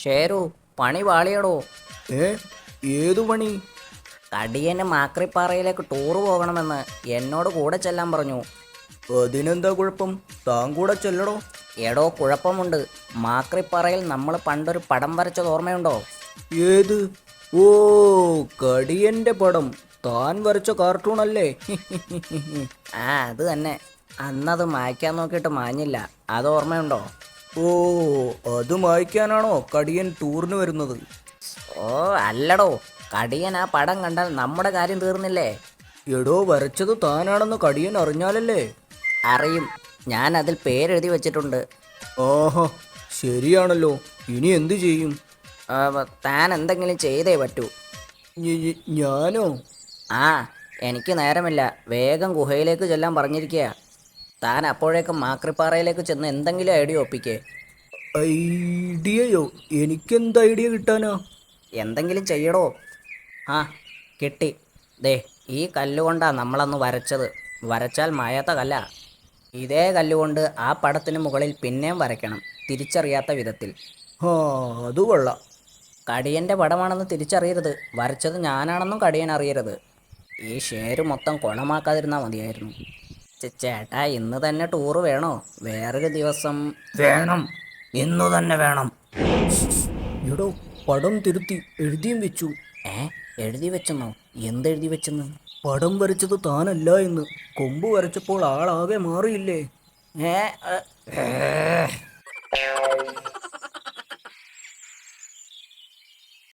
ഷേരു, പണി പാളിയടോ. ഏ ഏതു പണി? കടിയന് മാക്രിപ്പാറയിലേക്ക് ടൂറ് പോകണമെന്ന് എന്നോട് കൂടെ ചെല്ലാൻ പറഞ്ഞു. അതിനെന്താ കുഴപ്പം? താൻ കൂടെ ചെല്ലടോ. എടോ, കുഴപ്പമുണ്ട്. മാക്രിപ്പാറയിൽ നമ്മൾ പണ്ടൊരു പടം വരച്ചത് ഓർമ്മയുണ്ടോ? ഏത്? ഓ, കടിയന്റെ പടം. താൻ വരച്ച കാർട്ടൂൺ അല്ലേ? ആ, അത് തന്നെ. അന്നത് മായ്ക്കാൻ നോക്കിയിട്ട് മാഞ്ഞില്ല. അത് ഓർമ്മയുണ്ടോ? ഓ, അത് മായ്ക്കാനാണോ കടിയൻ ടൂറിന് വരുന്നത്? ഓ അല്ലടോ, കടിയൻ ആ പടം കണ്ടാൽ നമ്മുടെ കാര്യം തീർന്നില്ലേ? എടോ, വരച്ചത് താനാണെന്ന് കടിയൻ അറിഞ്ഞാലല്ലേ? അറിയും. ഞാൻ അതിൽ പേരെഴുതി വെച്ചിട്ടുണ്ട്. ആഹാ, ശരിയാണല്ലോ. ഇനി എന്തു ചെയ്യും? താൻ എന്തെങ്കിലും ചെയ്തേ പറ്റൂ. ഞാനോ? ആ, എനിക്ക് നേരമില്ല. വേഗം ഗുഹയിലേക്ക് ചെല്ലാൻ പറഞ്ഞിരിക്കുക. താൻ അപ്പോഴേക്കും മാക്രിപ്പാറയിലേക്ക് ചെന്ന് എന്തെങ്കിലും ഐഡിയ ഒപ്പിക്കേ. ഐഡിയയോ? എനിക്കെന്ത് ഐഡിയ കിട്ടാനാ? എന്തെങ്കിലും ചെയ്യടോ. ആ, കിട്ടി. ദേ, ഈ കല്ലുകൊണ്ടാണ് നമ്മളന്ന് വരച്ചത്. വരച്ചാൽ മായാത്ത കല്ല. ഇതേ കല്ലുകൊണ്ട് ആ പടത്തിന് മുകളിൽ പിന്നെയും വരയ്ക്കണം, തിരിച്ചറിയാത്ത വിധത്തിൽ. ആ, അത് കൊള്ളാം. കടിയൻ്റെ പടമാണെന്ന് തിരിച്ചറിയരുത്. വരച്ചത് ഞാനാണെന്നും കടിയൻ അറിയരുത്. ഈ ഷേര് മൊത്തം കുളമാക്കാതിരുന്നാൽ മതിയായിരുന്നു. ചേട്ടാ, ഇന്ന് തന്നെ ടൂറ് വേണോ? വേറൊരു ദിവസം? വേണം, ഇന്നു തന്നെ വേണം. എടോ, പടം തിരുത്തി എഴുതിയും വെച്ചു. എഴുതി വെച്ചെന്നോ? എന്തെഴുതി വെച്ചെന്ന്? പടം വരച്ചത് താനല്ല എന്ന്. കൊമ്പ് വരച്ചപ്പോൾ ആളാകെ മാറിയില്ലേ? ഏ